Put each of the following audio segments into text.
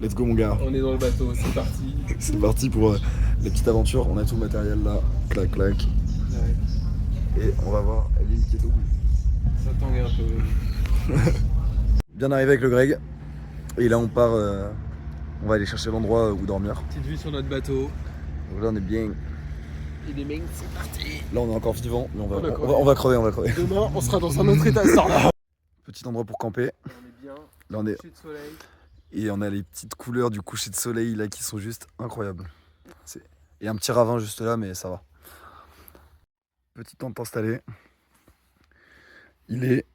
Let's go mon gars. On est dans le bateau, c'est parti. C'est parti pour la petite aventure. On a tout le matériel là. Clac clac. Ouais. Et on va voir l'île qui est au bout. Ça tangue un peu. Bien arrivé avec le Greg. Et là on part, on va aller chercher l'endroit où dormir. Petite vue sur notre bateau. Donc là on est bien. Il est ming, c'est parti. Là on est encore vivant, mais on va crever, on va crever. Demain, on sera dans un autre état ce temps-là. Petit endroit pour camper. On est bien. Là on est. Coucher de soleil. Et on a les petites couleurs du coucher de soleil là qui sont juste incroyables. Il y a un petit ravin juste là, mais ça va. Petit tente installée. Il est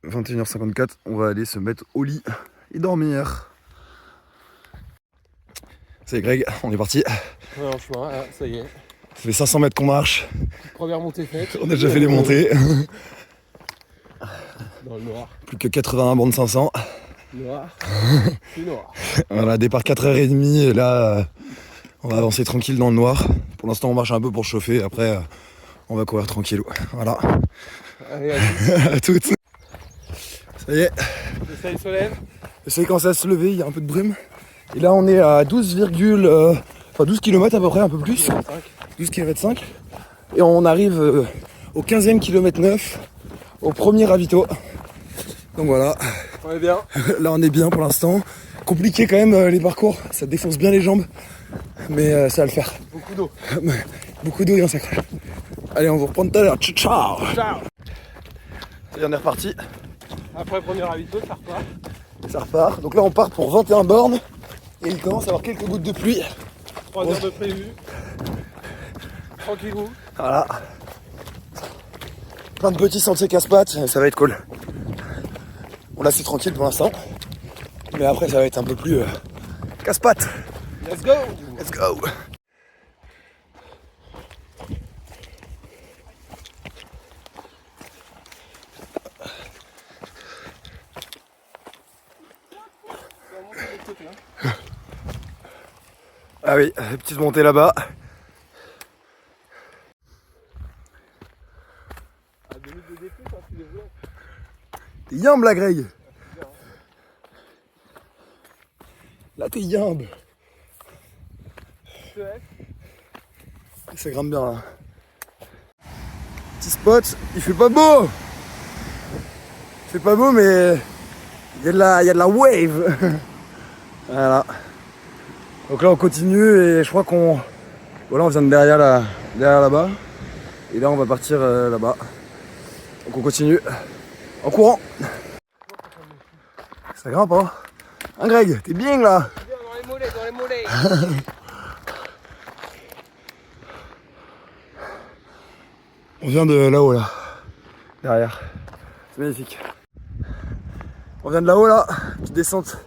21h54. On va aller se mettre au lit et dormir. C'est Greg, on est parti. Ouais, en chemin, ça y est. Ça fait 500 mètres qu'on marche. Première montée faite. On a déjà fait les montées. Dans le noir. Plus que 81 bandes 500. Noir. C'est noir. Voilà, départ 4h30 et là on va avancer tranquille dans le noir. Pour l'instant on marche un peu pour chauffer, après on va courir tranquillou. Voilà. Allez, À toutes. Ça y est, le soleil se lève. le soleil commence à se lever, il y a un peu de brume. Et là on est à 12 km à peu près, un peu plus. 12 km 5. Et on arrive au 15e km 9, au premier ravito. Donc voilà. On est bien. Là on est bien pour l'instant. Compliqué quand même les parcours, ça défonce bien les jambes. Mais ça va le faire. Beaucoup d'eau. Beaucoup d'eau et un sacré. Allez, on vous reprend tout à l'heure. Ciao. Ciao. Et on est reparti. Après le premier ravito, ça repart. Ça repart. Donc là on part pour 21 bornes. Et il commence à avoir quelques gouttes de pluie. 3 heures de prévu. Tranquillou. Voilà. Plein de petits sentiers casse-pattes, ça va être cool. Bon là c'est tranquille pour l'instant. Mais après ça va être un peu plus casse-pattes. Let's go. Let's go. Ah oui, petite montée là-bas. À 2 minutes de défi, quand tu les vois. T'es yambe là Greg. Là t'es yambe. Ça grimpe bien là. Petit spot, il fait pas beau. Il fait pas beau mais il y a de la wave. Voilà. Donc là on continue et je crois qu'on. Voilà, on vient de derrière là-bas. Et là on va partir là-bas. Donc on continue. En courant. Ça grimpe hein. Hein Greg, t'es bien là. Bien dans les mollets, dans les mollets. On vient de là-haut là. Derrière. C'est magnifique. On vient de là-haut là. Petite descente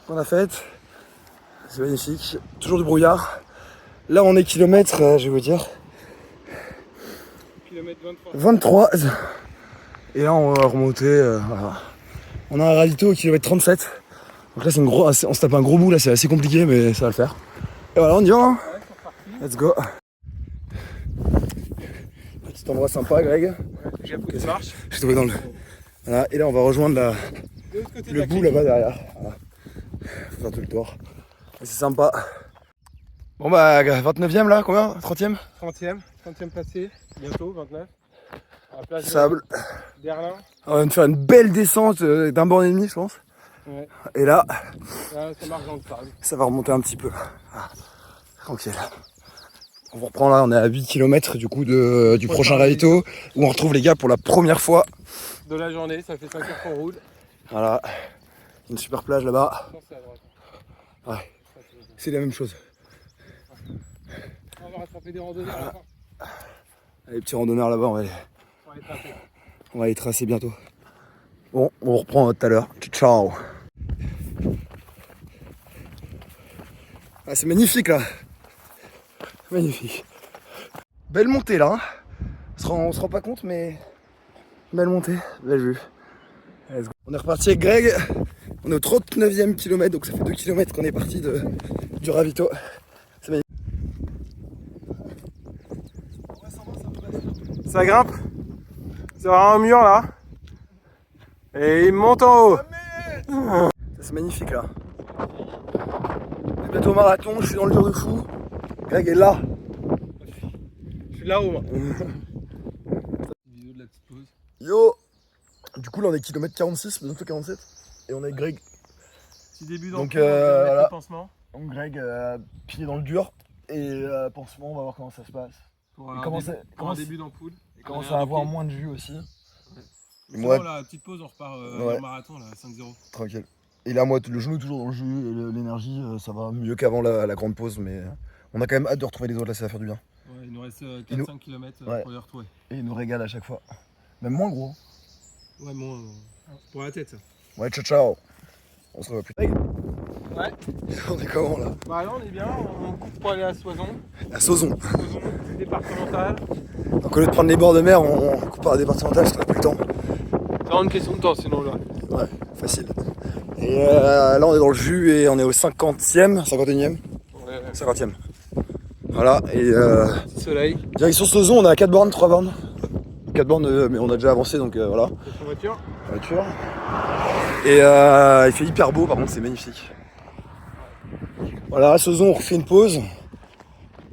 qu'on a faite. C'est magnifique. Toujours du brouillard. Là on est kilomètre, je vais vous dire. Kilomètre 23. 23. Et là on va remonter. Voilà. On a un ravito au kilomètre 37. Donc là c'est on se tape un gros bout là, c'est assez compliqué mais ça va le faire. Et voilà on y va hein. Ouais, Let's go. Petit endroit sympa Greg. j'ai un peu de marche. Je suis tombé dans le. Voilà. Et là on va rejoindre De l'autre côté de le la bout clé. là-bas derrière. Voilà. Faut faire tout le tour. Et c'est sympa. Bon bah 29ème là, combien 30ème 30e placé, bientôt 29. À la plage Sable. d'Erlin. On va me faire une belle descente d'un borne et demi je pense. Ouais. Et là, Là, ça marche dans le sable. ça va remonter un petit peu. Ah, tranquille. On vous reprend là, on est à 8 km du coup du prochain ravito où on retrouve les gars pour la première fois. De la journée, ça fait 5 heures qu'on roule. Voilà. Une super plage là-bas. Je pense que c'est à droite. Ouais. C'est la même chose. On va rattraper des randonnées à la fin. Les petits randonneurs là-bas, On va les tracer. on va les tracer bientôt. Bon, on vous reprend tout à l'heure. Ciao. Ah, c'est magnifique là. Magnifique. Belle montée là. Hein. On se rend pas compte mais belle montée, belle vue. Let's go. On est reparti avec Greg. On est au 39e kilomètre, donc ça fait 2 km qu'on est parti du ravito. C'est magnifique. Ça grimpe. C'est vraiment un mur là. Et il monte en haut. C'est magnifique là. On est bientôt au marathon, je suis dans le dur de fou. Greg est là. Je suis là-haut, moi. Vidéo de la petite pause. Yo. Du coup là on est kilomètre 46, bientôt 47. Et on est avec Greg. Petit début Donc, d'entraînement, on va mettre voilà. le pansement. Donc Greg, pied dans le dur. Et pansement, on va voir comment ça se passe. Pour Et un, commence début, à- pour un commence- début d'ampoule. Il commence à avoir moins de jus aussi. Et C'est moi, bon, là, petite pause, on repart ouais. en marathon, là, 5-0. tranquille. Et là moi le genou toujours dans le jus et l'énergie ça va mieux qu'avant la grande pause mais on a quand même hâte de retrouver les autres là, ça va faire du bien. Ouais, il nous reste 4-5 nous- km Ouais. pour les retrouver. Et il nous régale à chaque fois. Même moins gros. Ouais, bon, pour la tête, ça. Ouais, ciao ciao. On se revoit plus tard. Ouais. On est comment là? Bah là, on est bien, on coupe pour aller à Soissons. À Sauzon. Soissons, départemental. Donc au lieu de prendre les bords de mer, on coupe par la départementale parce qu'on a plus le temps. C'est vraiment une question de temps, sinon là. Ouais, facile. Et là on est dans le jus et on est au 50e, 51e, Ouais, 50e. Voilà, et petit soleil. direction Sauzon, on est à 4 bornes, 3 bornes. 4 bornes, mais on a déjà avancé donc voilà. C'est en voiture. Voiture. Et il fait hyper beau, par contre c'est magnifique. Voilà, à Sauzon on refait une pause.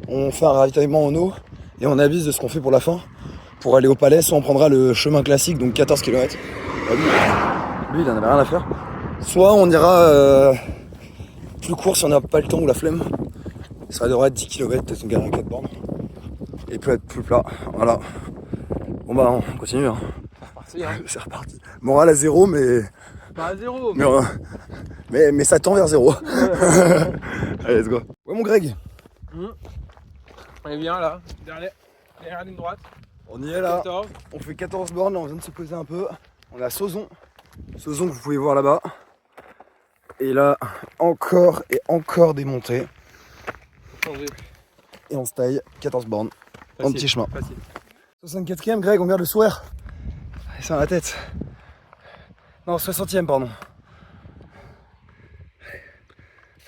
On fait un ravitaillement en eau et on avise de ce qu'on fait pour la fin. Pour aller au palais, soit on prendra le chemin classique, donc 14 km. Lui il en avait rien à faire. Soit on ira plus court si on n'a pas le temps ou la flemme. Ça devrait être 10 km, peut-être on gagne à 4 bornes. Et peut être plus plat. Voilà. Bon bah on continue hein. C'est reparti, hein. C'est reparti. Morale à 0 mais. Pas à 0, Mais ça tend vers 0. Allez let's go. Ouais mon Greg. On est bien là, dernière ligne droite. On y est là. 14. On fait 14 bornes, on vient de se poser un peu. On est à Sauzon. Sauzon que vous pouvez voir là-bas. Et là, encore et encore des montées. Changer. Et on se taille 14 bornes. En Facile, petit chemin. Facile. 64e, Greg, on garde le sourire. C'est dans la tête. Non, 60e, pardon.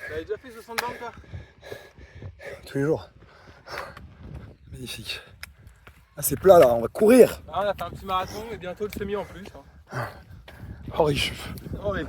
T'avais déjà fait 60 bornes toi? Tous les jours. Magnifique. Ah, c'est plat là, on va courir. Ah, on a fait un petit marathon et bientôt le semi en plus. Hein. Oh, riche. Oh, mais